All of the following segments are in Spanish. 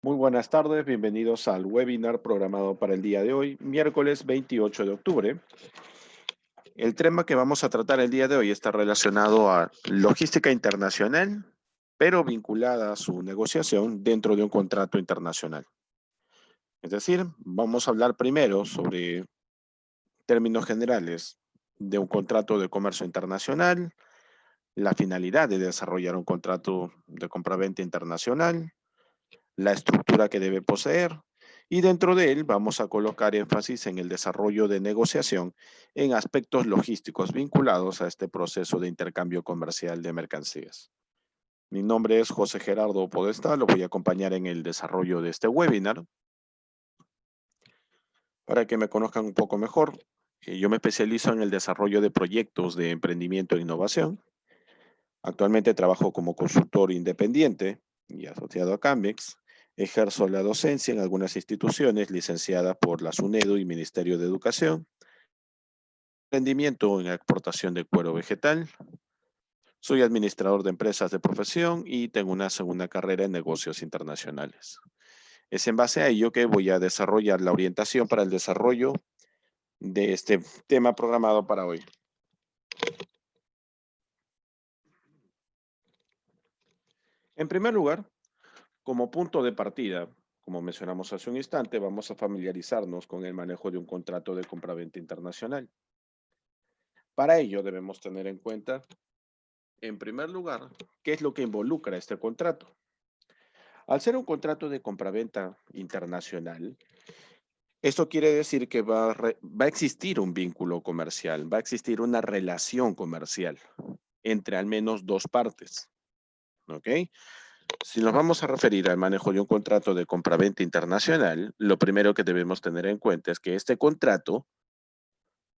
Muy buenas tardes, bienvenidos al webinar programado para el día de hoy, miércoles 28 de octubre. El tema que vamos a tratar el día de hoy está relacionado a logística internacional, pero vinculada a su negociación dentro de un contrato internacional. Es decir, vamos a hablar primero sobre términos generales de un contrato de comercio internacional, la finalidad de desarrollar un contrato de compraventa internacional, la estructura que debe poseer, y dentro de él vamos a colocar énfasis en el desarrollo de negociación en aspectos logísticos vinculados a este proceso de intercambio comercial de mercancías. Mi nombre es José Gerardo Podestá, lo voy a acompañar en el desarrollo de este webinar. Para que me conozcan un poco mejor, yo me especializo en el desarrollo de proyectos de emprendimiento e innovación. Actualmente trabajo como consultor independiente y asociado a Camex. Ejerzo la docencia en algunas instituciones licenciadas por la SUNEDU y Ministerio de Educación. Emprendimiento en exportación de cuero vegetal. Soy administrador de empresas de profesión y tengo una segunda carrera en negocios internacionales. Es en base a ello que voy a desarrollar la orientación para el desarrollo de este tema programado para hoy. En primer lugar, como punto de partida, como mencionamos hace un instante, vamos a familiarizarnos con el manejo de un contrato de compraventa internacional. Para ello debemos tener en cuenta, en primer lugar, qué es lo que involucra este contrato. Al ser un contrato de compraventa internacional, esto quiere decir que va a existir un vínculo comercial, va a existir una relación comercial entre al menos dos partes. ¿Ok? Si nos vamos a referir al manejo de un contrato de compraventa internacional, lo primero que debemos tener en cuenta es que este contrato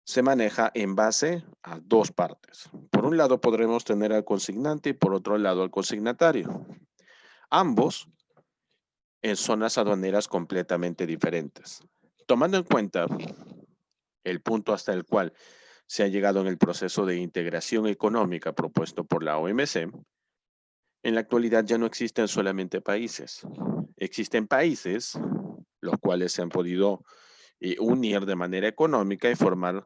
se maneja en base a dos partes. Por un lado podremos tener al consignante y por otro lado al consignatario. Ambos en zonas aduaneras completamente diferentes. Tomando en cuenta el punto hasta el cual se ha llegado en el proceso de integración económica propuesto por la OMC, en la actualidad ya no existen solamente países. Existen países los cuales se han podido unir de manera económica y formar,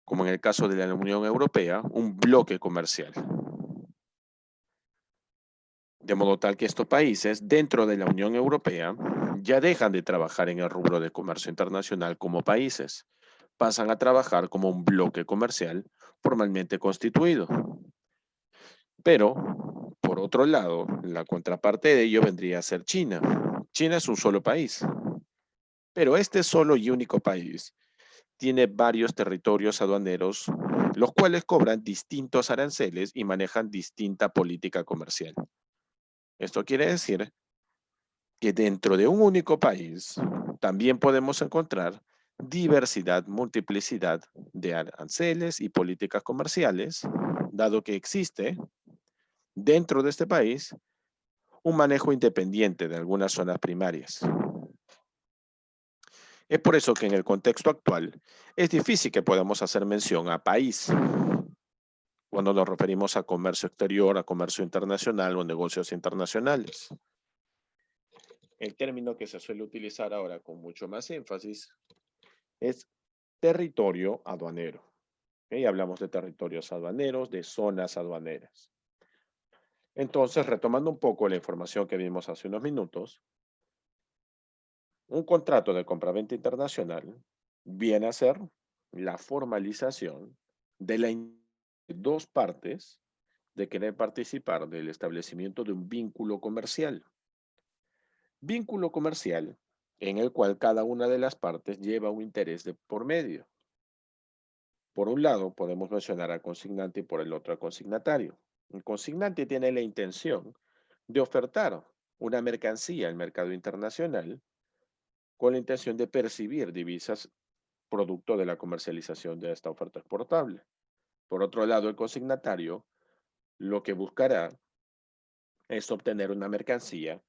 como en el caso de la Unión Europea, un bloque comercial. De modo tal que estos países dentro de la Unión Europea ya dejan de trabajar en el rubro de comercio internacional como países, pasan a trabajar como un bloque comercial formalmente constituido. Pero, por otro lado, la contraparte de ello vendría a ser China. China es un solo país, pero este solo y único país tiene varios territorios aduaneros, los cuales cobran distintos aranceles y manejan distinta política comercial. Esto quiere decir que dentro de un único país también podemos encontrar diversidad, multiplicidad de aranceles y políticas comerciales, dado que existe dentro de este país un manejo independiente de algunas zonas primarias. Es por eso que en el contexto actual es difícil que podamos hacer mención a país cuando nos referimos a comercio exterior, a comercio internacional o negocios internacionales. El término que se suele utilizar ahora con mucho más énfasis es territorio aduanero. ¿Ok? Hablamos de territorios aduaneros, de zonas aduaneras. Entonces, retomando un poco la información que vimos hace unos minutos, un contrato de compraventa internacional viene a ser la formalización de dos partes de querer participar del establecimiento de un vínculo comercial. Vínculo comercial en el cual cada una de las partes lleva un interés de por medio. Por un lado, podemos mencionar al consignante y por el otro al consignatario. El consignante tiene la intención de ofertar una mercancía al mercado internacional con la intención de percibir divisas producto de la comercialización de esta oferta exportable. Por otro lado, el consignatario lo que buscará es obtener una mercancía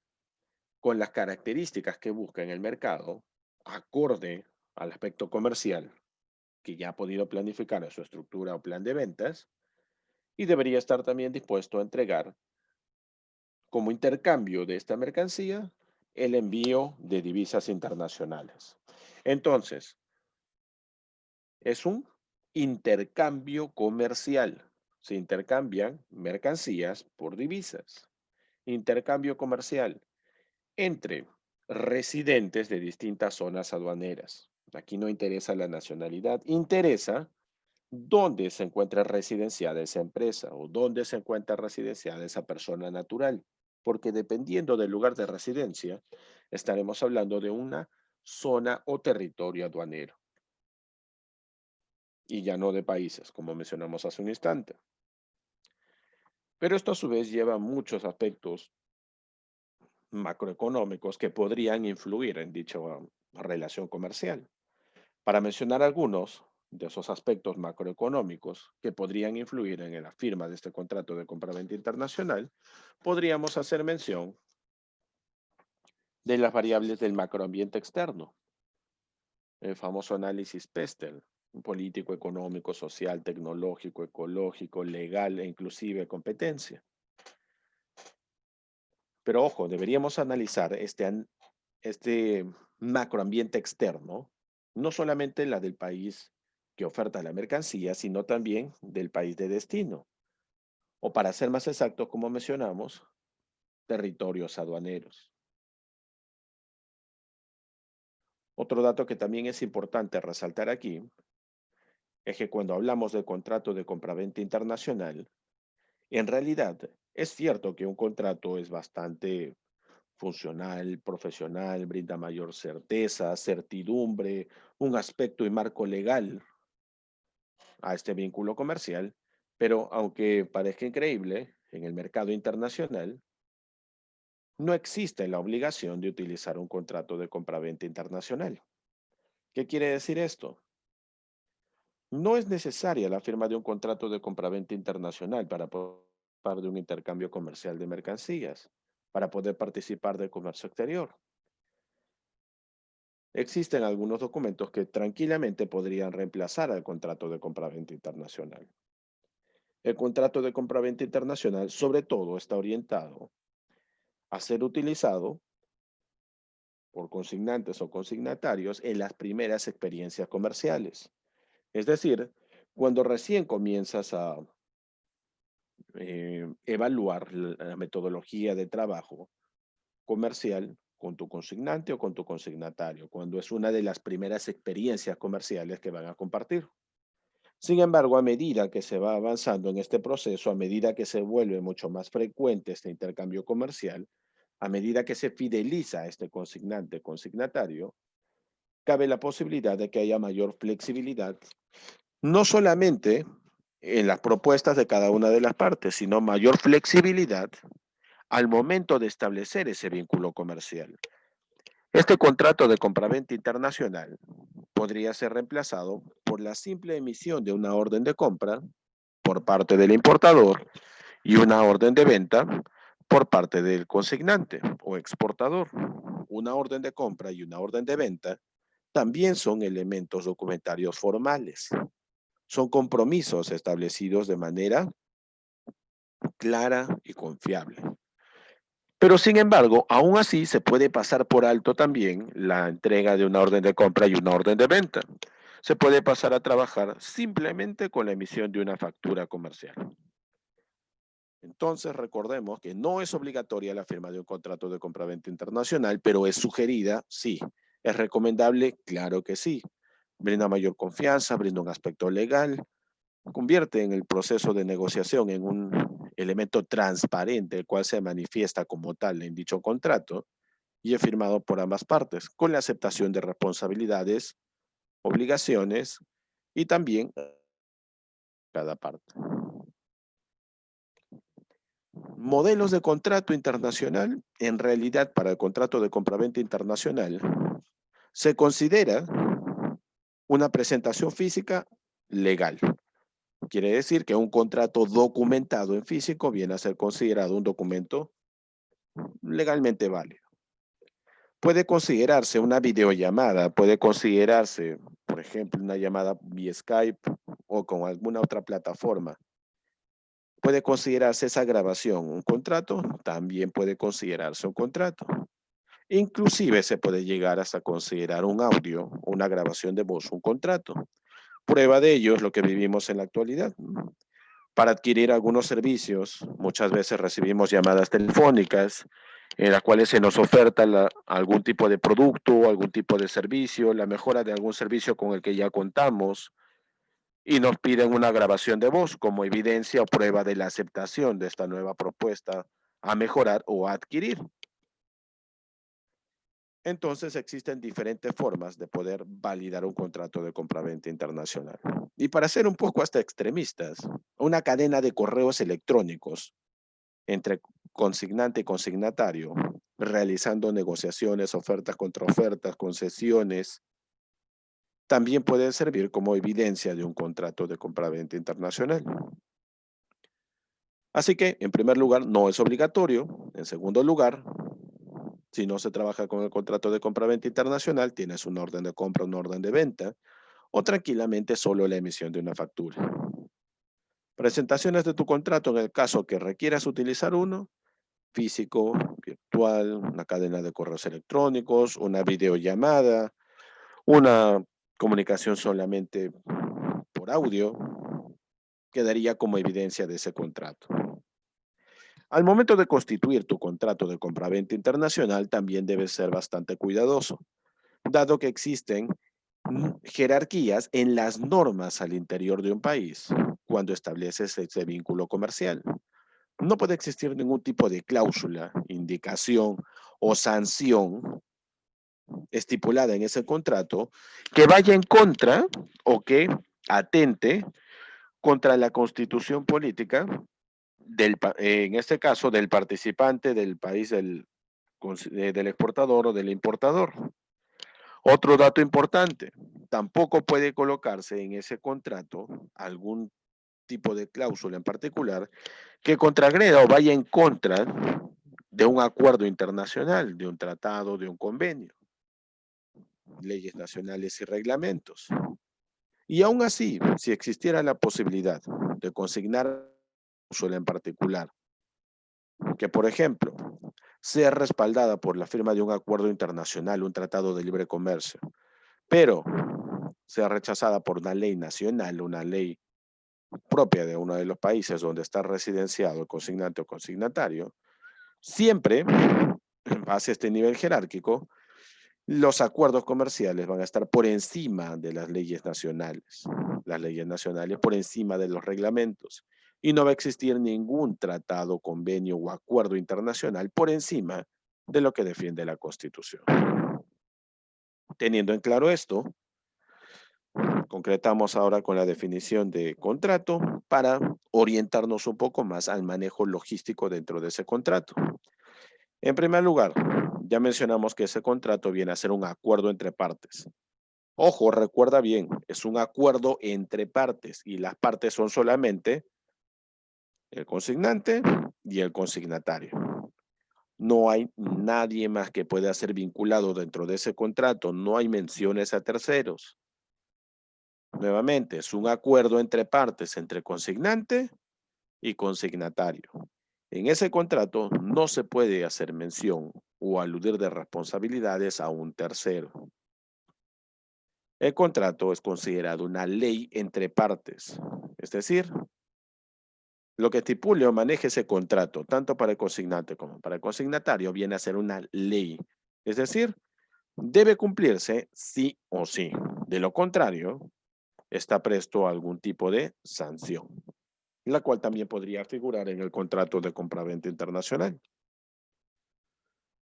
con las características que busca en el mercado, acorde al aspecto comercial que ya ha podido planificar en su estructura o plan de ventas, y debería estar también dispuesto a entregar como intercambio de esta mercancía el envío de divisas internacionales. Entonces, es un intercambio comercial. Se intercambian mercancías por divisas. Intercambio comercial entre residentes de distintas zonas aduaneras. Aquí no interesa la nacionalidad, interesa dónde se encuentra residenciada esa empresa o dónde se encuentra residenciada esa persona natural, porque dependiendo del lugar de residencia, estaremos hablando de una zona o territorio aduanero y ya no de países, como mencionamos hace un instante. Pero esto a su vez lleva muchos aspectos macroeconómicos que podrían influir en dicha relación comercial. Para mencionar algunos de esos aspectos macroeconómicos que podrían influir en la firma de este contrato de compraventa internacional, podríamos hacer mención de las variables del macroambiente externo, el famoso análisis PESTEL, político, económico, social, tecnológico, ecológico, legal e inclusive competencia. Pero ojo, deberíamos analizar este macroambiente externo, no solamente la del país que oferta la mercancía, sino también del país de destino. O para ser más exactos, como mencionamos, territorios aduaneros. Otro dato que también es importante resaltar aquí es que cuando hablamos de contrato de compraventa internacional, en realidad es cierto que un contrato es bastante funcional, profesional, brinda mayor certeza, certidumbre, un aspecto y marco legal a este vínculo comercial, pero aunque parezca increíble, en el mercado internacional no existe la obligación de utilizar un contrato de compraventa internacional. ¿Qué quiere decir esto? No es necesaria la firma de un contrato de compraventa internacional para poder participar de un intercambio comercial de mercancías, para poder participar del comercio exterior. Existen algunos documentos que tranquilamente podrían reemplazar al contrato de compraventa internacional. El contrato de compraventa internacional, sobre todo, está orientado a ser utilizado por consignantes o consignatarios en las primeras experiencias comerciales. Es decir, cuando recién comienzas a evaluar la metodología de trabajo comercial con tu consignante o con tu consignatario, cuando es una de las primeras experiencias comerciales que van a compartir. Sin embargo, a medida que se va avanzando en este proceso, a medida que se vuelve mucho más frecuente este intercambio comercial, a medida que se fideliza a este consignante consignatario, cabe la posibilidad de que haya mayor flexibilidad, no solamente en las propuestas de cada una de las partes, sino mayor flexibilidad al momento de establecer ese vínculo comercial. Este contrato de compraventa internacional podría ser reemplazado por la simple emisión de una orden de compra por parte del importador y una orden de venta por parte del consignante o exportador. Una orden de compra y una orden de venta también son elementos documentarios formales. Son compromisos establecidos de manera clara y confiable. Pero sin embargo, aún así se puede pasar por alto también la entrega de una orden de compra y una orden de venta. Se puede pasar a trabajar simplemente con la emisión de una factura comercial. Entonces recordemos que no es obligatoria la firma de un contrato de compraventa internacional, pero es sugerida, sí. ¿Es recomendable? Claro que sí. Brinda mayor confianza, brinda un aspecto legal, convierte en el proceso de negociación en un elemento transparente, el cual se manifiesta como tal en dicho contrato y es firmado por ambas partes, con la aceptación de responsabilidades, obligaciones y también cada parte. Modelos de contrato internacional, en realidad para el contrato de compraventa internacional, se considera una presentación física legal. Quiere decir que un contrato documentado en físico viene a ser considerado un documento legalmente válido. Puede considerarse una videollamada, puede considerarse, por ejemplo, una llamada vía Skype o con alguna otra plataforma. Puede considerarse esa grabación un contrato, también puede considerarse un contrato. Inclusive se puede llegar hasta considerar un audio, una grabación de voz, un contrato. Prueba de ello es lo que vivimos en la actualidad. Para adquirir algunos servicios, muchas veces recibimos llamadas telefónicas en las cuales se nos oferta algún tipo de producto, algún tipo de servicio, la mejora de algún servicio con el que ya contamos y nos piden una grabación de voz como evidencia o prueba de la aceptación de esta nueva propuesta a mejorar o a adquirir. Entonces existen diferentes formas de poder validar un contrato de compraventa internacional. Y para ser un poco hasta extremistas, una cadena de correos electrónicos entre consignante y consignatario, realizando negociaciones, ofertas contra ofertas, concesiones, también puede servir como evidencia de un contrato de compraventa internacional. Así que, en primer lugar, no es obligatorio. En segundo lugar, si no se trabaja con el contrato de compraventa internacional, tienes una orden de compra, una orden de venta, o tranquilamente solo la emisión de una factura. Presentaciones de tu contrato en el caso que requieras utilizar uno, físico, virtual, una cadena de correos electrónicos, una videollamada, una comunicación solamente por audio, quedaría como evidencia de ese contrato. Al momento de constituir tu contrato de compraventa internacional, también debes ser bastante cuidadoso, dado que existen jerarquías en las normas al interior de un país cuando estableces ese vínculo comercial. No puede existir ningún tipo de cláusula, indicación o sanción estipulada en ese contrato que vaya en contra o que atente contra la constitución política en este caso, del participante del país del exportador o del importador. Otro dato importante, tampoco puede colocarse en ese contrato algún tipo de cláusula en particular que contragreda o vaya en contra de un acuerdo internacional, de un tratado, de un convenio, leyes nacionales y reglamentos. Y aún así, si existiera la posibilidad de consignar una cláusula en particular, que por ejemplo sea respaldada por la firma de un acuerdo internacional, un tratado de libre comercio, pero sea rechazada por una ley nacional, una ley propia de uno de los países donde está residenciado el consignante o consignatario, siempre, en base a este nivel jerárquico, los acuerdos comerciales van a estar por encima de las leyes nacionales por encima de los reglamentos, y no va a existir ningún tratado, convenio o acuerdo internacional por encima de lo que defiende la Constitución. Teniendo en claro esto, concretamos ahora con la definición de contrato para orientarnos un poco más al manejo logístico dentro de ese contrato. En primer lugar, ya mencionamos que ese contrato viene a ser un acuerdo entre partes. Ojo, recuerda bien, es un acuerdo entre partes y las partes son solamente el consignante y el consignatario. No hay nadie más que pueda ser vinculado dentro de ese contrato, no hay menciones a terceros. Nuevamente, es un acuerdo entre partes, entre consignante y consignatario. En ese contrato no se puede hacer mención o aludir de responsabilidades a un tercero. El contrato es considerado una ley entre partes, es decir, lo que estipule o maneje ese contrato, tanto para el consignante como para el consignatario, viene a ser una ley, es decir, debe cumplirse sí o sí. De lo contrario, está presto a algún tipo de sanción, la cual también podría figurar en el contrato de compraventa internacional.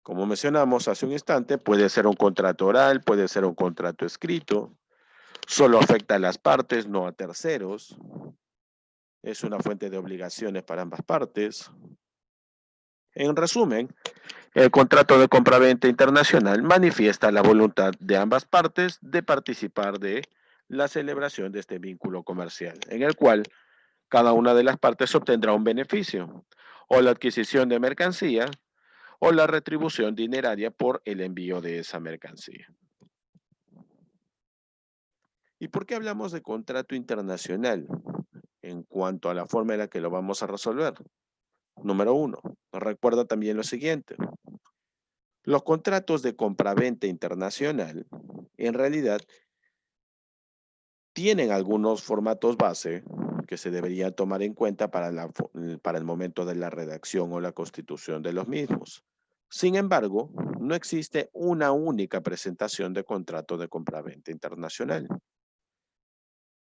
Como mencionamos hace un instante, puede ser un contrato oral, puede ser un contrato escrito, solo afecta a las partes, no a terceros. Es una fuente de obligaciones para ambas partes. En resumen, el contrato de compraventa internacional manifiesta la voluntad de ambas partes de participar de la celebración de este vínculo comercial, en el cual cada una de las partes obtendrá un beneficio, o la adquisición de mercancía, o la retribución dineraria por el envío de esa mercancía. ¿Y por qué hablamos de contrato internacional en cuanto a la forma en la que lo vamos a resolver? Número uno, recuerda también lo siguiente. Los contratos de compraventa internacional, en realidad, tienen algunos formatos base que se deberían tomar en cuenta para el momento de la redacción o la constitución de los mismos. Sin embargo, no existe una única presentación de contrato de compraventa internacional.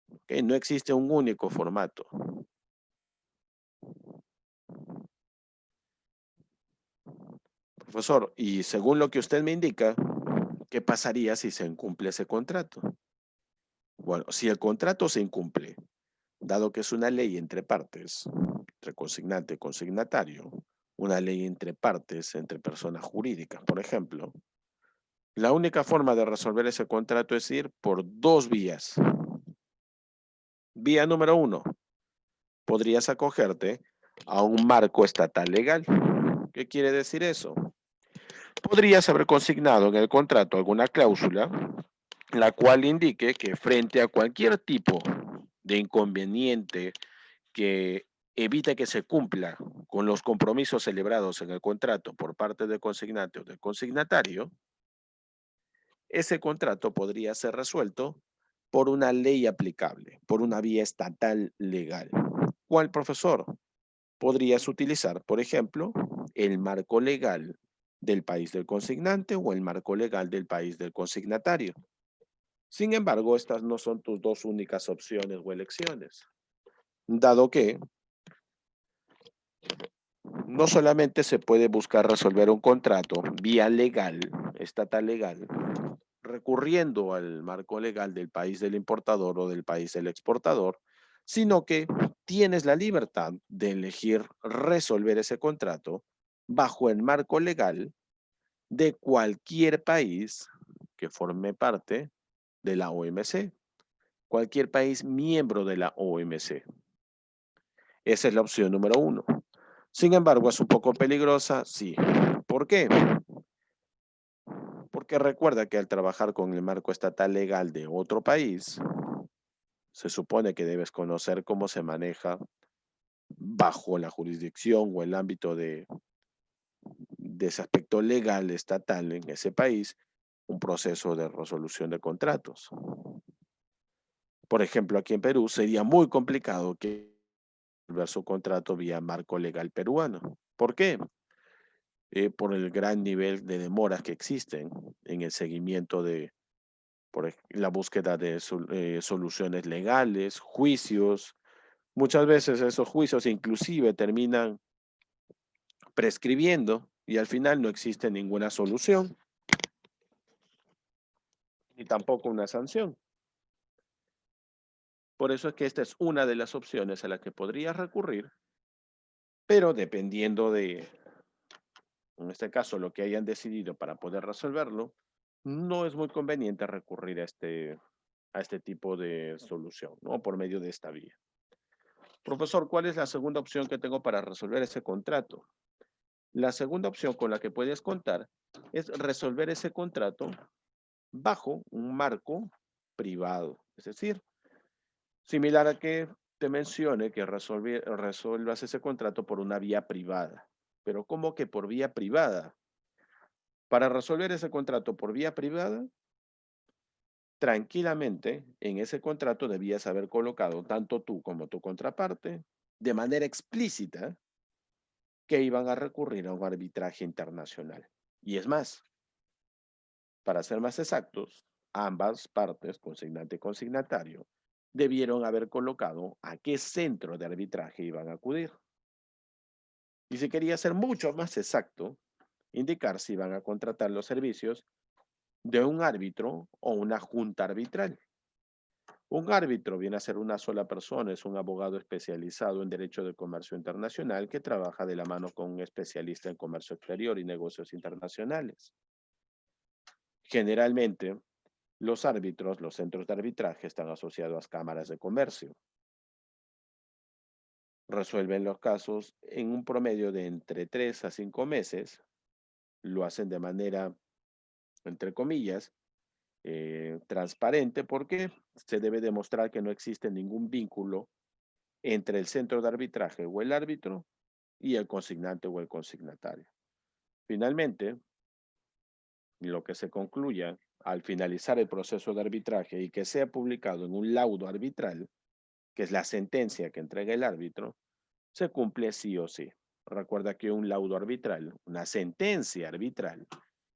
¿Ok? No existe un único formato. Profesor, y según lo que usted me indica, ¿qué pasaría si se incumple ese contrato? Bueno, si el contrato se incumple, dado que es una ley entre partes, entre consignante y consignatario, una ley entre partes, entre personas jurídicas, por ejemplo, la única forma de resolver ese contrato es ir por dos vías. Vía número uno, podrías acogerte a un marco estatal legal. ¿Qué quiere decir eso? Podrías haber consignado en el contrato alguna cláusula la cual indique que frente a cualquier tipo de inconveniente que evite que se cumpla con los compromisos celebrados en el contrato por parte del consignante o del consignatario, ese contrato podría ser resuelto por una ley aplicable, por una vía estatal legal. ¿Cuál, profesor? Podrías utilizar, por ejemplo, el marco legal del país del consignante o el marco legal del país del consignatario. Sin embargo, estas no son tus dos únicas opciones o elecciones, dado que no solamente se puede buscar resolver un contrato vía legal, estatal legal, recurriendo al marco legal del país del importador o del país del exportador, sino que tienes la libertad de elegir resolver ese contrato bajo el marco legal de cualquier país que forme parte de la OMC, cualquier país miembro de la OMC. Esa es la opción número uno. Sin embargo, es un poco peligrosa, sí. ¿Por qué? Porque recuerda que al trabajar con el marco estatal legal de otro país, se supone que debes conocer cómo se maneja bajo la jurisdicción o el ámbito de ese aspecto legal estatal en ese país, un proceso de resolución de contratos. Por ejemplo, aquí en Perú sería muy complicado que resolver su contrato vía marco legal peruano. ¿Por qué? Por el gran nivel de demoras que existen en el seguimiento de la búsqueda de soluciones legales, juicios. Muchas veces esos juicios inclusive terminan prescribiendo y al final no existe ninguna solución ni tampoco una sanción. Por eso es que esta es una de las opciones a la que podrías recurrir, pero dependiendo de, en este caso, lo que hayan decidido para poder resolverlo, no es muy conveniente recurrir a este tipo de solución, ¿no? Por medio de esta vía. Profesor, ¿cuál es la segunda opción que tengo para resolver ese contrato? La segunda opción con la que puedes contar es resolver ese contrato bajo un marco privado. Es decir, similar a que te mencione que resuelvas ese contrato por una vía privada. Pero ¿cómo que por vía privada? Para resolver ese contrato por vía privada, tranquilamente en ese contrato debías haber colocado tanto tú como tu contraparte de manera explícita que iban a recurrir a un arbitraje internacional. Y es más, para ser más exactos, ambas partes, consignante y consignatario, debieron haber colocado a qué centro de arbitraje iban a acudir. Y si quería ser mucho más exacto, indicar si iban a contratar los servicios de un árbitro o una junta arbitral. Un árbitro viene a ser una sola persona, es un abogado especializado en derecho de comercio internacional que trabaja de la mano con un especialista en comercio exterior y negocios internacionales. Generalmente, los árbitros, los centros de arbitraje están asociados a cámaras de comercio. Resuelven los casos en un promedio de entre 3 a 5 meses. Lo hacen de manera, entre comillas, transparente porque se debe demostrar que no existe ningún vínculo entre el centro de arbitraje o el árbitro y el consignante o el consignatario. Finalmente, lo que se concluya al finalizar el proceso de arbitraje y que sea publicado en un laudo arbitral, que es la sentencia que entrega el árbitro, se cumple sí o sí. Recuerda que un laudo arbitral, una sentencia arbitral,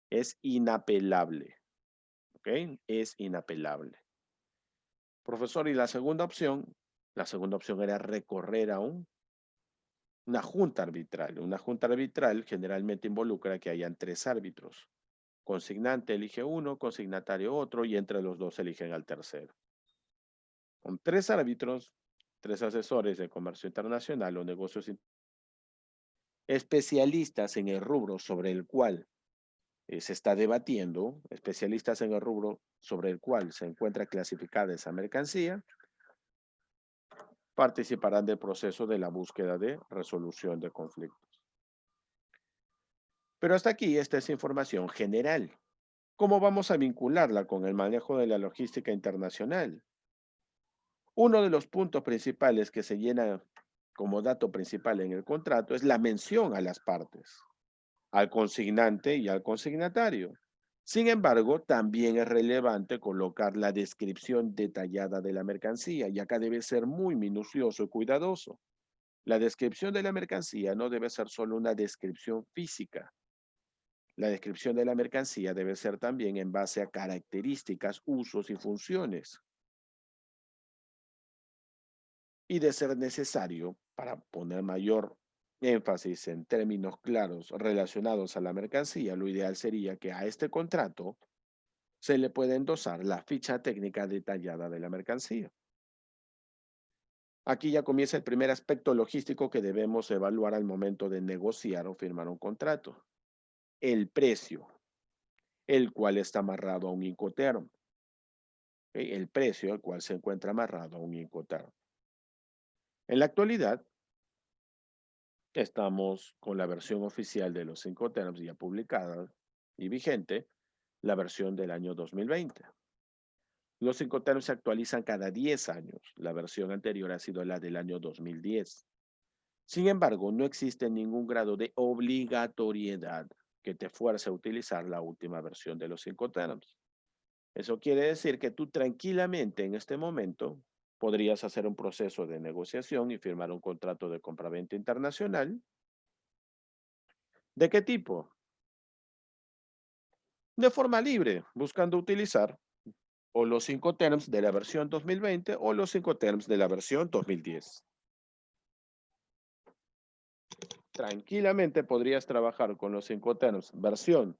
es inapelable. ¿Ok? Es inapelable. Profesor, ¿y la segunda opción? La segunda opción era recorrer a una junta arbitral. Una junta arbitral generalmente involucra que hayan 3 árbitros. Consignante elige uno, consignatario otro y entre los dos eligen al tercero. Con 3 árbitros, 3 asesores de comercio internacional o negocios especialistas en el rubro sobre el cual se está debatiendo, especialistas en el rubro sobre el cual se encuentra clasificada esa mercancía, participarán del proceso de la búsqueda de resolución de conflictos. Pero hasta aquí esta es información general. ¿Cómo vamos a vincularla con el manejo de la logística internacional? Uno de los puntos principales que se llena como dato principal en el contrato es la mención a las partes, al consignante y al consignatario. Sin embargo, también es relevante colocar la descripción detallada de la mercancía y acá debe ser muy minucioso y cuidadoso. La descripción de la mercancía no debe ser solo una descripción física. La descripción de la mercancía debe ser también en base a características, usos y funciones. Y de ser necesario, para poner mayor énfasis en términos claros relacionados a la mercancía, lo ideal sería que a este contrato se le pueda endosar la ficha técnica detallada de la mercancía. Aquí ya comienza el primer aspecto logístico que debemos evaluar al momento de negociar o firmar un contrato. El precio, el cual está amarrado a un Incoterm. El precio al cual se encuentra amarrado a un Incoterm. En la actualidad, estamos con la versión oficial de los Incoterms ya publicada y vigente, la versión del año 2020. Los Incoterms se actualizan cada 10 años. La versión anterior ha sido la del año 2010. Sin embargo, no existe ningún grado de obligatoriedad que te fuerce a utilizar la última versión de los Incoterms. Eso quiere decir que tú tranquilamente en este momento podrías hacer un proceso de negociación y firmar un contrato de compraventa internacional. ¿De qué tipo? De forma libre, buscando utilizar o los Incoterms de la versión 2020 o los Incoterms de la versión 2010. Tranquilamente podrías trabajar con los Incoterms versión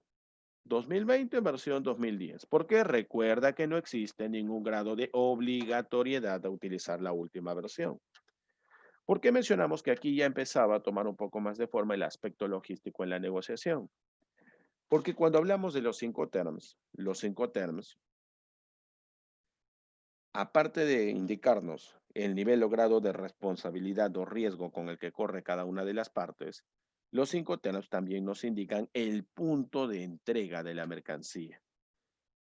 2020, versión 2010, porque recuerda que no existe ningún grado de obligatoriedad a utilizar la última versión. ¿Por qué mencionamos que aquí ya empezaba a tomar un poco más de forma el aspecto logístico en la negociación? Porque cuando hablamos de los Incoterms, aparte de indicarnos el nivel o grado de responsabilidad o riesgo con el que corre cada una de las partes, los Incoterms también nos indican el punto de entrega de la mercancía.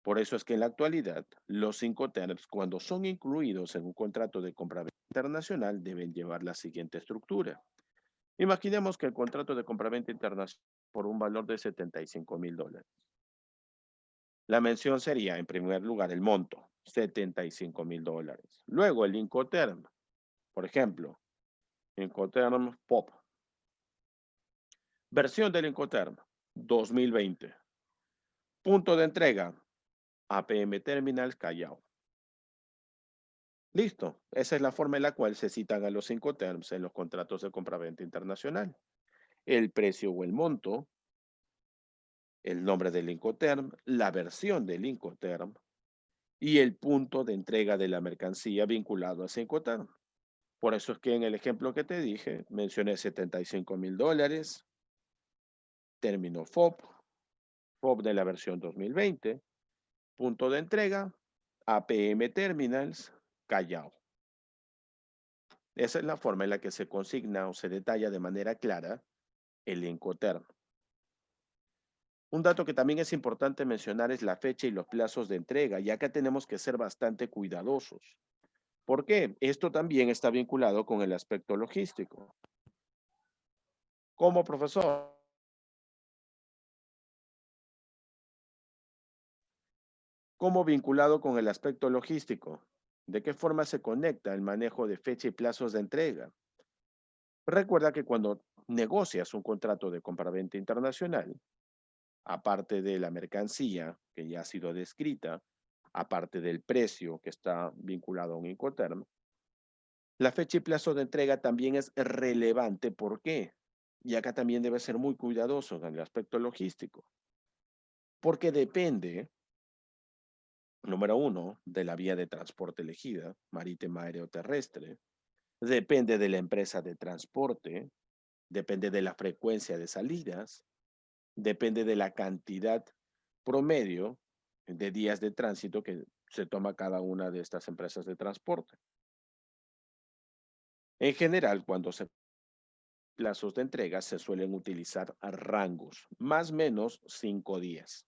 Por eso es que en la actualidad, los Incoterms, cuando son incluidos en un contrato de compraventa internacional, deben llevar la siguiente estructura. Imaginemos que el contrato de compraventa internacional por un valor de $75,000. La mención sería, en primer lugar, el monto, $75,000. Luego, el Incoterm, por ejemplo, Incoterm POP. Versión del Incoterm, 2020. Punto de entrega, APM Terminals Callao. Listo. Esa es la forma en la cual se citan a los Incoterms en los contratos de compraventa internacional. El precio o el monto, el nombre del Incoterm, la versión del Incoterm y el punto de entrega de la mercancía vinculado a ese Incoterm. Por eso es que en el ejemplo que te dije, mencioné $75,000, término FOB de la versión 2020, punto de entrega, APM Terminals, Callao. Esa es la forma en la que se consigna o se detalla de manera clara el Incoterm. Un dato que también es importante mencionar es la fecha y los plazos de entrega, ya que tenemos que ser bastante cuidadosos. ¿Por qué? Esto también está vinculado con el aspecto logístico. Como profesor, ¿Cómo vinculado con el aspecto logístico? ¿De qué forma se conecta el manejo de fecha y plazos de entrega? Recuerda que cuando negocias un contrato de compraventa internacional, aparte de la mercancía que ya ha sido descrita, aparte del precio que está vinculado a un Incoterm, la fecha y plazo de entrega también es relevante. ¿Por qué? Y acá también debe ser muy cuidadoso en el aspecto logístico, porque depende, número uno, de la vía de transporte elegida, marítima, aéreo o terrestre, depende de la empresa de transporte, depende de la frecuencia de salidas, depende de la cantidad promedio de días de tránsito que se toma cada una de estas empresas de transporte. En general, cuando se plazos de entrega se suelen utilizar rangos, más o menos 5 días.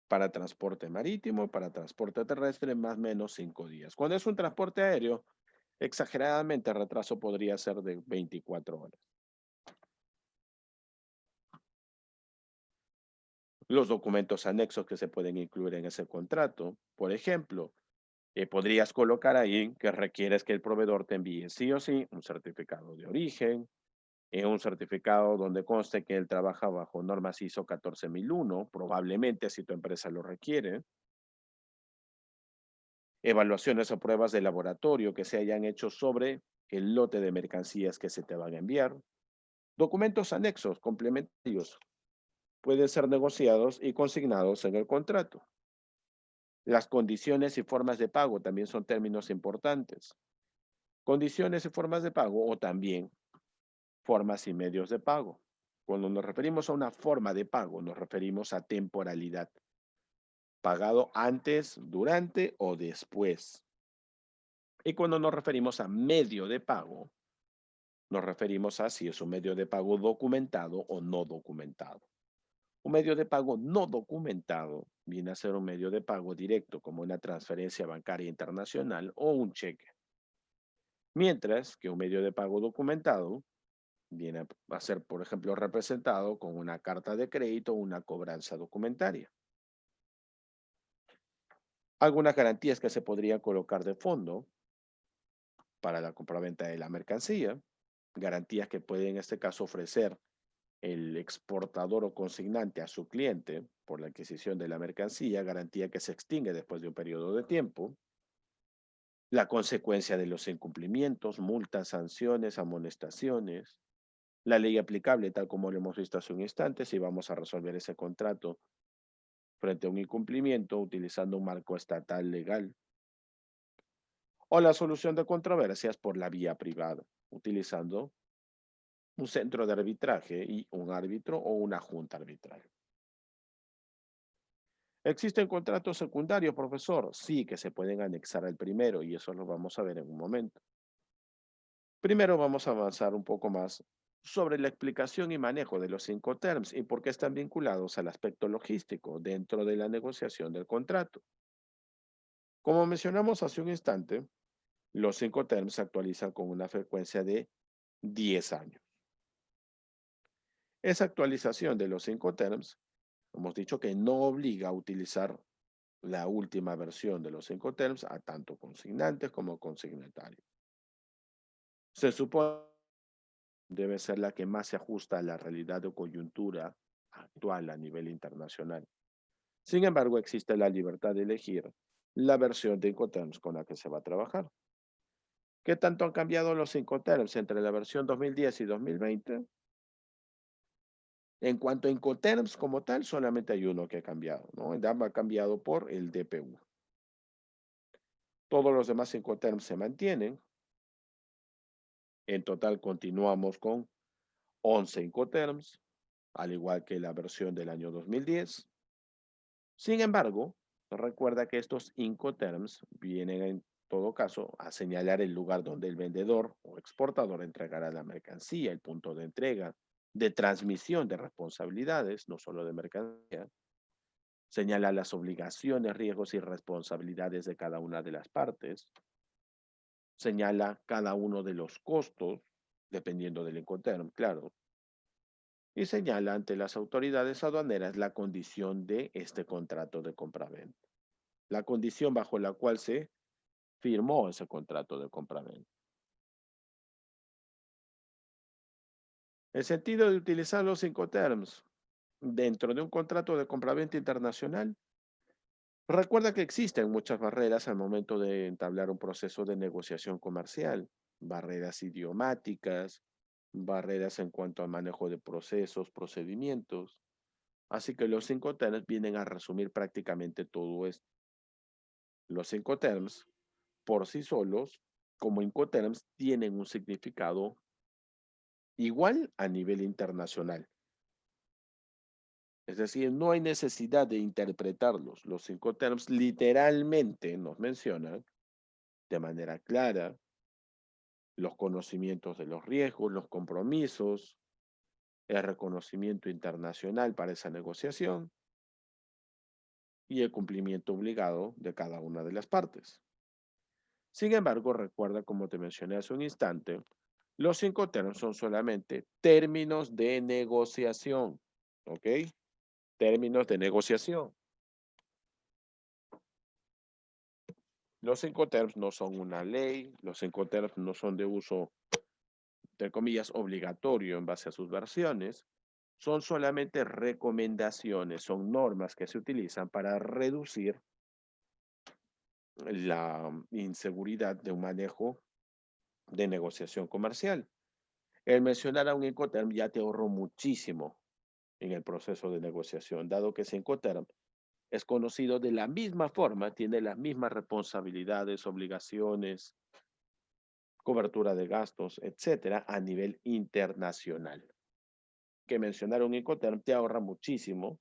Para transporte marítimo, para transporte terrestre, más o menos 5 días. Cuando es un transporte aéreo, exageradamente el retraso podría ser de 24 horas. Los documentos anexos que se pueden incluir en ese contrato, por ejemplo, podrías colocar ahí que requieres que el proveedor te envíe sí o sí un certificado de origen, un certificado donde conste que él trabaja bajo normas ISO 14001, probablemente si tu empresa lo requiere, evaluaciones o pruebas de laboratorio que se hayan hecho sobre el lote de mercancías que se te van a enviar, documentos anexos complementarios pueden ser negociados y consignados en el contrato. Las condiciones y formas de pago también son términos importantes. Condiciones y formas de pago o también formas y medios de pago. Cuando nos referimos a una forma de pago, nos referimos a temporalidad. Pagado antes, durante o después. Y cuando nos referimos a medio de pago, nos referimos a si es un medio de pago documentado o no documentado. Un medio de pago no documentado viene a ser un medio de pago directo, como una transferencia bancaria internacional o un cheque. Mientras que un medio de pago documentado viene a ser, por ejemplo, representado con una carta de crédito o una cobranza documentaria. Algunas garantías que se podrían colocar de fondo para la compraventa de la mercancía, garantías que puede en este caso ofrecer el exportador o consignante a su cliente por la adquisición de la mercancía, garantía que se extingue después de un periodo de tiempo, la consecuencia de los incumplimientos, multas, sanciones, amonestaciones, la ley aplicable tal como lo hemos visto hace un instante, si vamos a resolver ese contrato frente a un incumplimiento utilizando un marco estatal legal, o la solución de controversias por la vía privada, utilizando un centro de arbitraje y un árbitro o una junta arbitral. ¿Existen contratos secundarios, profesor? Sí, que se pueden anexar al primero y eso lo vamos a ver en un momento. Primero vamos a avanzar un poco más sobre la explicación y manejo de los Incoterms y por qué están vinculados al aspecto logístico dentro de la negociación del contrato. Como mencionamos hace un instante, los Incoterms se actualizan con una frecuencia de 10 años. Esa actualización de los Incoterms, hemos dicho que no obliga a utilizar la última versión de los Incoterms a tanto consignantes como consignatarios. Se supone que debe ser la que más se ajusta a la realidad o coyuntura actual a nivel internacional. Sin embargo, existe la libertad de elegir la versión de Incoterms con la que se va a trabajar. ¿Qué tanto han cambiado los Incoterms entre la versión 2010 y 2020? En cuanto a Incoterms como tal, solamente hay uno que ha cambiado, ¿no? El DAM ha cambiado por el DPU. Todos los demás Incoterms se mantienen. En total continuamos con 11 Incoterms, al igual que la versión del año 2010. Sin embargo, recuerda que estos Incoterms vienen en todo caso a señalar el lugar donde el vendedor o exportador entregará la mercancía, el punto de entrega, de transmisión de responsabilidades, no solo de mercancía. Señala las obligaciones, riesgos y responsabilidades de cada una de las partes. Señala cada uno de los costos, dependiendo del Incoterm, claro. y señala ante las autoridades aduaneras la condición de este contrato de compraventa, la condición bajo la cual se firmó ese contrato de compraventa. El sentido de utilizar los Incoterms dentro de un contrato de compraventa internacional. Recuerda que existen muchas barreras al momento de entablar un proceso de negociación comercial, barreras idiomáticas, barreras en cuanto al manejo de procesos, procedimientos. Así que los Incoterms vienen a resumir prácticamente todo esto. Los Incoterms, por sí solos, como Incoterms, tienen un significado igual a nivel internacional. Es decir, no hay necesidad de interpretarlos. Los Incoterms literalmente nos mencionan de manera clara los conocimientos de los riesgos, los compromisos, el reconocimiento internacional para esa negociación y el cumplimiento obligado de cada una de las partes. Sin embargo, recuerda, como te mencioné hace un instante, los Incoterms son solamente términos de negociación, ¿ok? Términos de negociación. Los Incoterms no son una ley, los Incoterms no son de uso, entre comillas, obligatorio en base a sus versiones, son solamente recomendaciones, son normas que se utilizan para reducir la inseguridad de un manejo de negociación comercial. El mencionar a un Incoterm ya te ahorró muchísimo en el proceso de negociación, dado que ese Incoterm es conocido de la misma forma, tiene las mismas responsabilidades, obligaciones, cobertura de gastos, etcétera, a nivel internacional. Que mencionar un Incoterm te ahorra muchísimo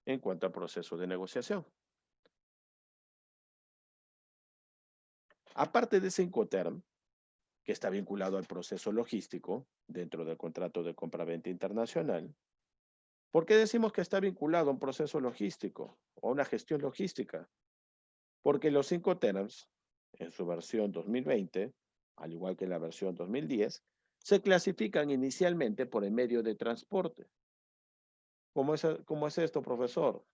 en cuanto al proceso de negociación. Aparte de ese Incoterm, que está vinculado al proceso logístico dentro del contrato de compraventa internacional, ¿por qué decimos que está vinculado a un proceso logístico o a una gestión logística? Porque los Incoterms, en su versión 2020, al igual que en la versión 2010, se clasifican inicialmente por el medio de transporte. ¿Cómo es esto, profesor?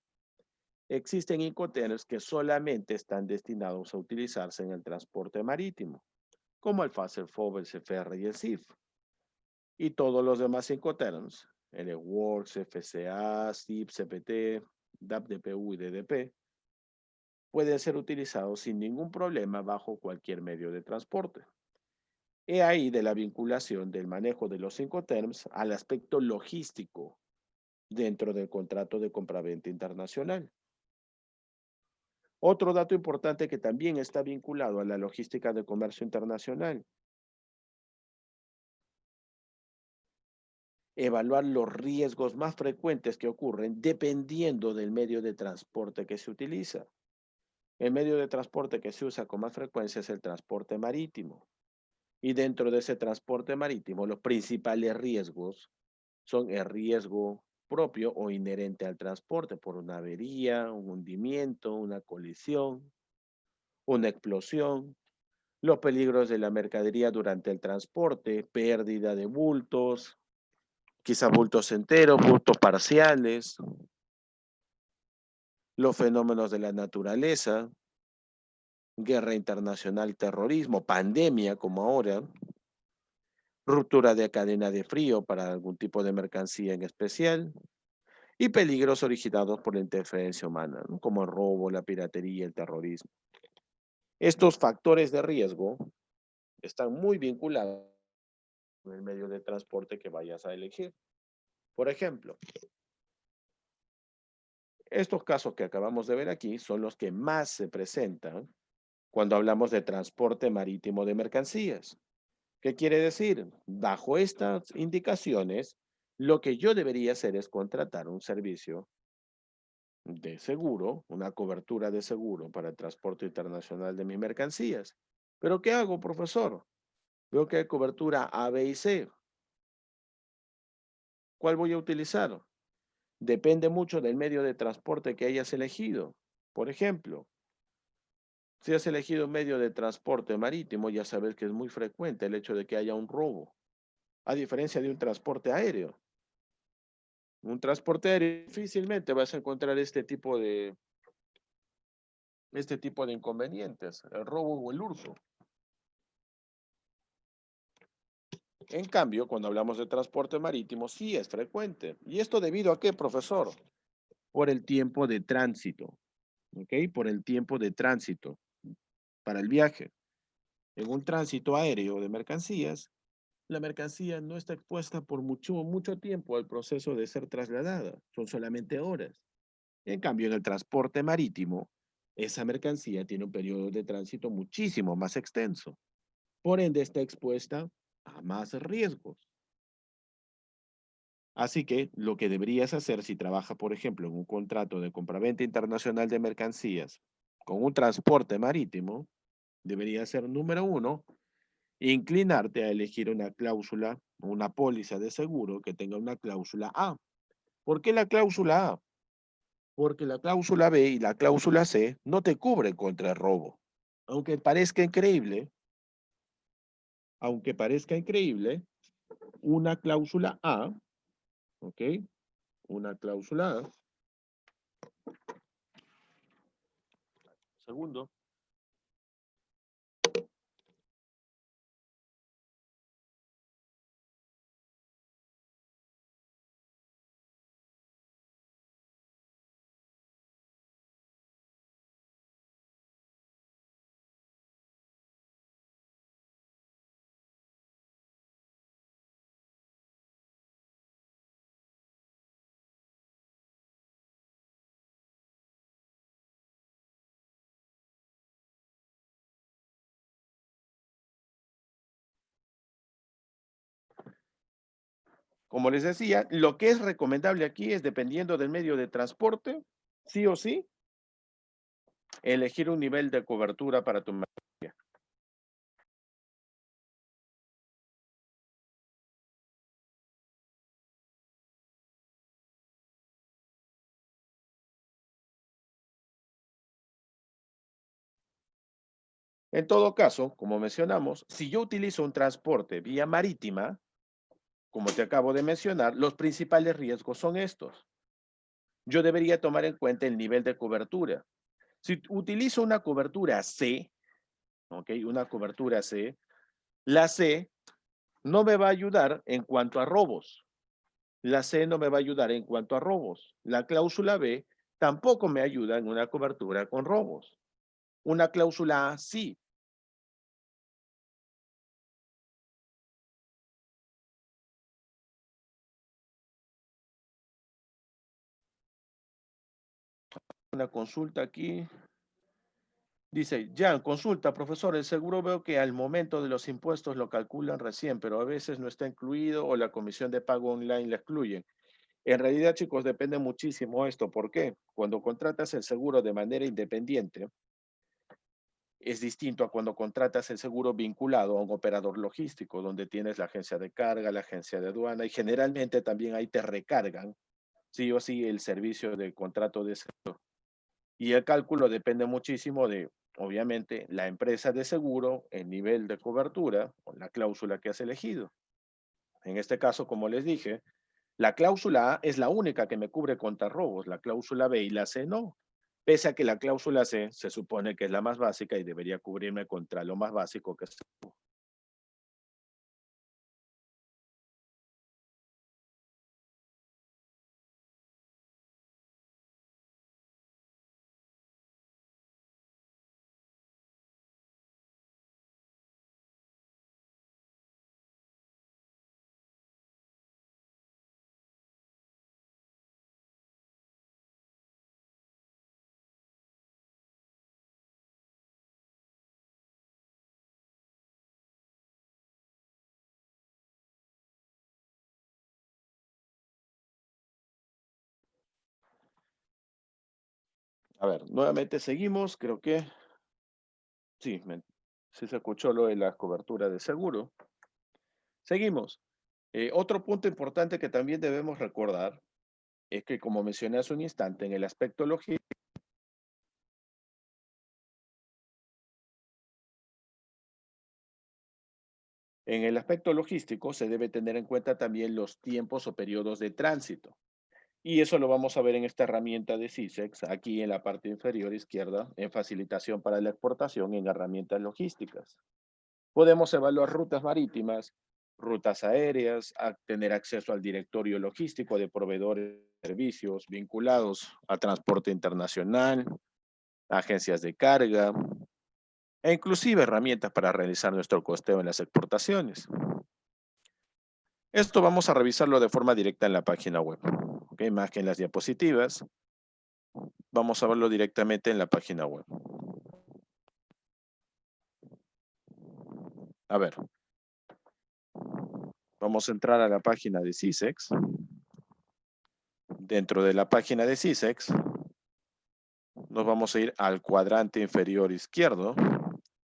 Existen Incoterms que solamente están destinados a utilizarse en el transporte marítimo, como el FASER-FOB, el CFR y el CIF. Y todos los demás Incoterms, LWorks, FCA, CIP, CPT, DAP, DPU y DDP, pueden ser utilizados sin ningún problema bajo cualquier medio de transporte. He ahí de la vinculación del manejo de los Incoterms al aspecto logístico dentro del contrato de compraventa internacional. Otro dato importante que también está vinculado a la logística de comercio internacional. Evaluar los riesgos más frecuentes que ocurren dependiendo del medio de transporte que se utiliza. El medio de transporte que se usa con más frecuencia es el transporte marítimo. Y dentro de ese transporte marítimo, los principales riesgos son el riesgo propio o inherente al transporte por una avería, un hundimiento, una colisión, una explosión, los peligros de la mercadería durante el transporte, pérdida de bultos, quizá bultos enteros, bultos parciales, los fenómenos de la naturaleza, guerra internacional, terrorismo, pandemia como ahora, ruptura de cadena de frío para algún tipo de mercancía en especial y peligros originados por la interferencia humana, ¿no? Como el robo, la piratería, el terrorismo. Estos factores de riesgo están muy vinculados con el medio de transporte que vayas a elegir. Por ejemplo, estos casos que acabamos de ver aquí son los que más se presentan cuando hablamos de transporte marítimo de mercancías. ¿Qué quiere decir? Bajo estas indicaciones, lo que yo debería hacer es contratar un servicio de seguro, una cobertura de seguro para el transporte internacional de mis mercancías. ¿Pero qué hago, profesor? Veo que hay cobertura A, B y C. ¿Cuál voy a utilizar? Depende mucho del medio de transporte que hayas elegido. Por ejemplo, si has elegido un medio de transporte marítimo, ya sabes que es muy frecuente el hecho de que haya un robo, a diferencia de un transporte aéreo. Un transporte aéreo difícilmente vas a encontrar este tipo de inconvenientes, el robo o el hurto. En cambio, cuando hablamos de transporte marítimo, sí es frecuente. ¿Y esto debido a qué, profesor? Por el tiempo de tránsito, ¿ok? Por el tiempo de tránsito para el viaje. En un tránsito aéreo de mercancías, la mercancía no está expuesta por mucho tiempo al proceso de ser trasladada, son solamente horas. En cambio, en el transporte marítimo, esa mercancía tiene un periodo de tránsito muchísimo más extenso. Por ende, está expuesta a más riesgos. Así que lo que deberías hacer si trabajas, por ejemplo, en un contrato de compraventa internacional de mercancías con un transporte marítimo, debería ser número uno, inclinarte a elegir una cláusula, una póliza de seguro que tenga una cláusula A. ¿Por qué la cláusula A? Porque la cláusula B y la cláusula C no te cubren contra el robo. Aunque parezca increíble, aunque parezca increíble, una cláusula A, ¿ok? Una cláusula A, segundo, como les decía, lo que es recomendable aquí es, dependiendo del medio de transporte, sí o sí, elegir un nivel de cobertura para tu mercancía. En todo caso, como mencionamos, si yo utilizo un transporte vía marítima, como te acabo de mencionar, los principales riesgos son estos. Yo debería tomar en cuenta el nivel de cobertura. Si utilizo una cobertura C, ¿ok? Una cobertura C, la C no me va a ayudar en cuanto a robos. La C no me va a ayudar en cuanto a robos. La cláusula B tampoco me ayuda en una cobertura con robos. Una cláusula A sí. Una consulta aquí. Dice, Jan, consulta, profesor, el seguro veo que al momento de los impuestos lo calculan recién, pero a veces no está incluido o la comisión de pago online la excluyen. En realidad, chicos, depende muchísimo esto. ¿Por qué? Cuando contratas el seguro de manera independiente, es distinto a cuando contratas el seguro vinculado a un operador logístico, donde tienes la agencia de carga, la agencia de aduana y generalmente también ahí te recargan, sí o sí, el servicio del contrato de seguro. Y el cálculo depende muchísimo de, obviamente, la empresa de seguro, el nivel de cobertura o la cláusula que has elegido. En este caso, como les dije, la cláusula A es la única que me cubre contra robos, la cláusula B y la C no. Pese a que la cláusula C se supone que es la más básica y debería cubrirme contra lo más básico que es. A ver, nuevamente seguimos, creo que sí, sí se escuchó lo de la cobertura de seguro. Seguimos. Otro punto importante que también debemos recordar es que, como mencioné hace un instante, en el aspecto logístico se debe tener en cuenta también los tiempos o periodos de tránsito. Y eso lo vamos a ver en esta herramienta de CISEX, aquí en la parte inferior izquierda, en facilitación para la exportación en herramientas logísticas. Podemos evaluar rutas marítimas, rutas aéreas, tener acceso al directorio logístico de proveedores de servicios vinculados a transporte internacional, agencias de carga, e inclusive herramientas para realizar nuestro costeo en las exportaciones. Esto vamos a revisarlo de forma directa en la página web, ¿ok? Más que en las diapositivas, vamos a verlo directamente en la página web. A ver, vamos a entrar a la página de CISEX. Dentro de la página de CISEX, nos vamos a ir al cuadrante inferior izquierdo,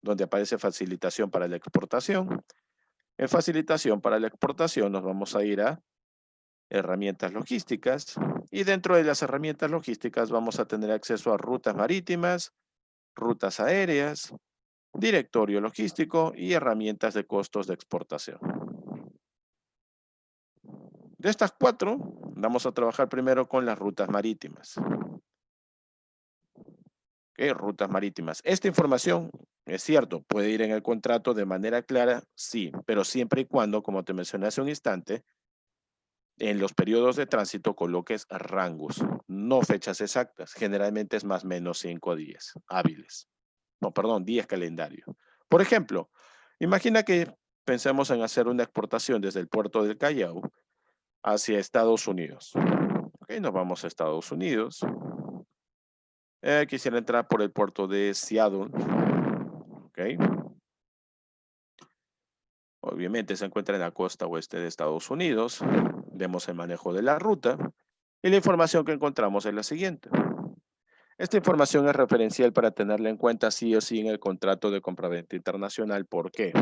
donde aparece facilitación para la exportación. En facilitación para la exportación nos vamos a ir a herramientas logísticas y dentro de las herramientas logísticas vamos a tener acceso a rutas marítimas, rutas aéreas, directorio logístico y herramientas de costos de exportación. De estas cuatro, vamos a trabajar primero con las rutas marítimas. ¿Qué rutas marítimas? Esta información, es cierto, puede ir en el contrato de manera clara, sí, pero siempre y cuando, como te mencioné hace un instante, en los periodos de tránsito coloques rangos, no fechas exactas. Generalmente es más o menos 5 días hábiles. No, perdón, días calendario. Por ejemplo, imagina que pensemos en hacer una exportación desde el puerto del Callao hacia Estados Unidos. Ok, nos vamos a Estados Unidos. Quisiera entrar por el puerto de Seattle. Ok. Obviamente se encuentra en la costa oeste de Estados Unidos. Vemos el manejo de la ruta y la información que encontramos es la siguiente. Esta información es referencial para tenerla en cuenta sí o sí en el contrato de compraventa internacional. ¿Por qué?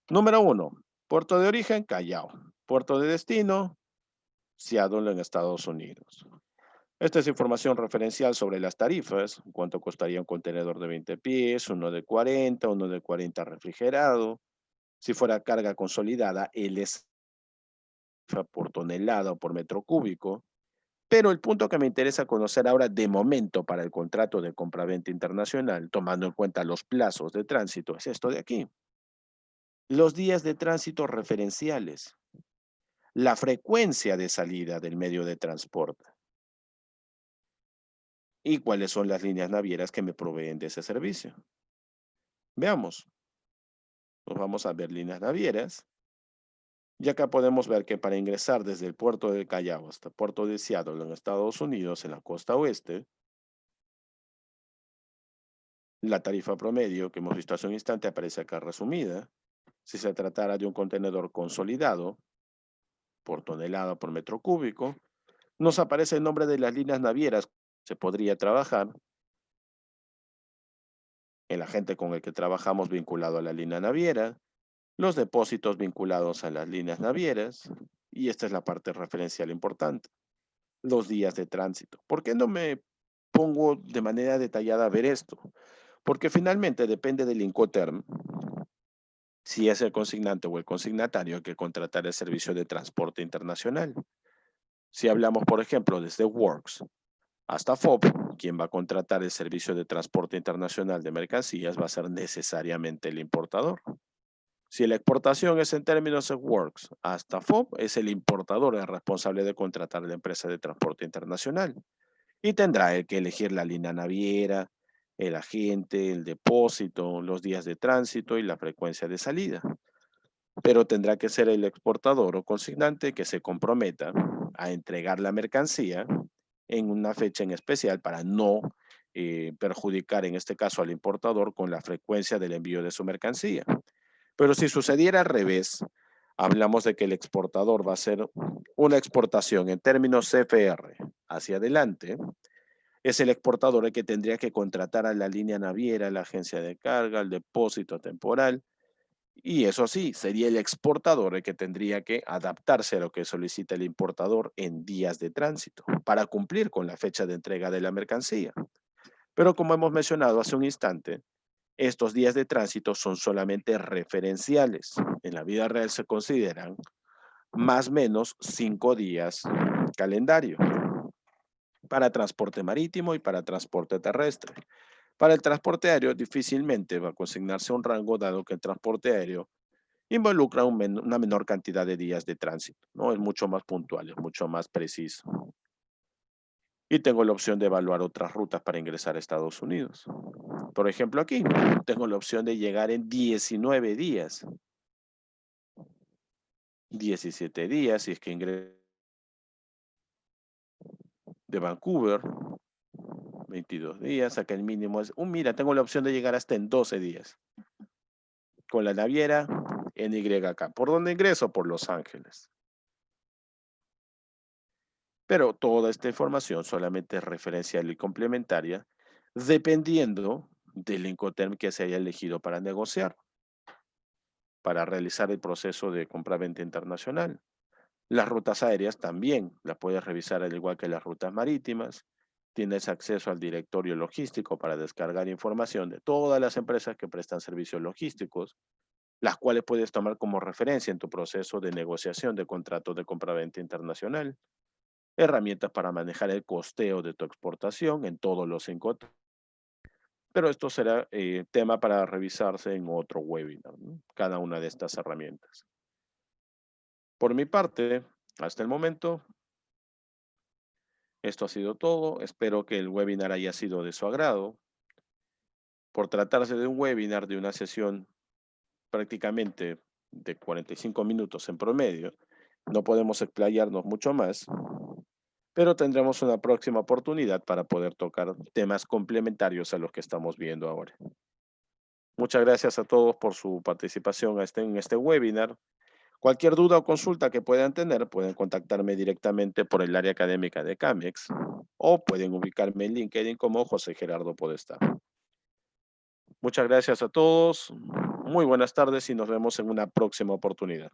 Número 1, puerto de origen, Callao. Puerto de destino, Seattle en Estados Unidos. Esta es información referencial sobre las tarifas, cuánto costaría un contenedor de 20 pies, uno de 40, uno de 40 refrigerado. Si fuera carga consolidada, el es por tonelada o por metro cúbico. Pero el punto que me interesa conocer ahora de momento para el contrato de compraventa internacional, tomando en cuenta los plazos de tránsito, es esto de aquí. Los días de tránsito referenciales, la frecuencia de salida del medio de transporte y cuáles son las líneas navieras que me proveen de ese servicio. Veamos, nos vamos a ver líneas navieras. Y acá podemos ver que para ingresar desde el puerto de Callao hasta el puerto de Seattle en Estados Unidos, en la costa oeste, la tarifa promedio que hemos visto hace un instante aparece acá resumida. Si se tratara de un contenedor consolidado, por tonelada por metro cúbico, nos aparece el nombre de las líneas navieras. Se podría trabajar, el agente con el que trabajamos vinculado a la línea naviera, los depósitos vinculados a las líneas navieras, y esta es la parte referencial importante, los días de tránsito. ¿Por qué no me pongo de manera detallada a ver esto? Porque finalmente depende del Incoterm, si es el consignante o el consignatario que contratar el servicio de transporte internacional. Si hablamos, por ejemplo, desde Works hasta FOB, quien va a contratar el servicio de transporte internacional de mercancías va a ser necesariamente el importador. Si la exportación es en términos de Works hasta FOB, es el importador el responsable de contratar la empresa de transporte internacional y tendrá el que elegir la línea naviera, el agente, el depósito, los días de tránsito y la frecuencia de salida. Pero tendrá que ser el exportador o consignante que se comprometa a entregar la mercancía en una fecha en especial para no perjudicar en este caso al importador con la frecuencia del envío de su mercancía. Pero si sucediera al revés, hablamos de que el exportador va a hacer una exportación en términos CFR hacia adelante, es el exportador el que tendría que contratar a la línea naviera, la agencia de carga, el depósito temporal, y eso sí, sería el exportador el que tendría que adaptarse a lo que solicita el importador en días de tránsito para cumplir con la fecha de entrega de la mercancía. Pero como hemos mencionado hace un instante, estos días de tránsito son solamente referenciales. En la vida real se consideran más o menos 5 días calendario. para transporte marítimo y para transporte terrestre. Para el transporte aéreo difícilmente va a consignarse un rango dado que el transporte aéreo involucra una menor cantidad de días de tránsito, ¿no? Es mucho más puntual, es mucho más preciso. Y tengo la opción de evaluar otras rutas para ingresar a Estados Unidos. Por ejemplo, aquí tengo la opción de llegar en 19 días, 17 días, si es que ingreso de Vancouver, 22 días, acá el mínimo es, mira, tengo la opción de llegar hasta en 12 días. Con la naviera NYK. ¿Por dónde ingreso? Por Los Ángeles. Pero toda esta información solamente es referencial y complementaria dependiendo del Incoterm que se haya elegido para negociar, para realizar el proceso de compra-venta internacional. Las rutas aéreas también las puedes revisar al igual que las rutas marítimas. Tienes acceso al directorio logístico para descargar información de todas las empresas que prestan servicios logísticos, las cuales puedes tomar como referencia en tu proceso de negociación de contratos de compra-venta internacional. Herramientas para manejar el costeo de tu exportación en todos los 5, pero esto será tema para revisarse en otro webinar, ¿no? Cada una de estas herramientas. Por mi parte, hasta el momento, esto ha sido todo. Espero que el webinar haya sido de su agrado. Por tratarse de un webinar, de una sesión prácticamente de 45 minutos en promedio, no podemos explayarnos mucho más, pero tendremos una próxima oportunidad para poder tocar temas complementarios a los que estamos viendo ahora. Muchas gracias a todos por su participación en este webinar. Cualquier duda o consulta que puedan tener, pueden contactarme directamente por el área académica de CAMEX o pueden ubicarme en LinkedIn como José Gerardo Podestá. Muchas gracias a todos. Muy buenas tardes y nos vemos en una próxima oportunidad.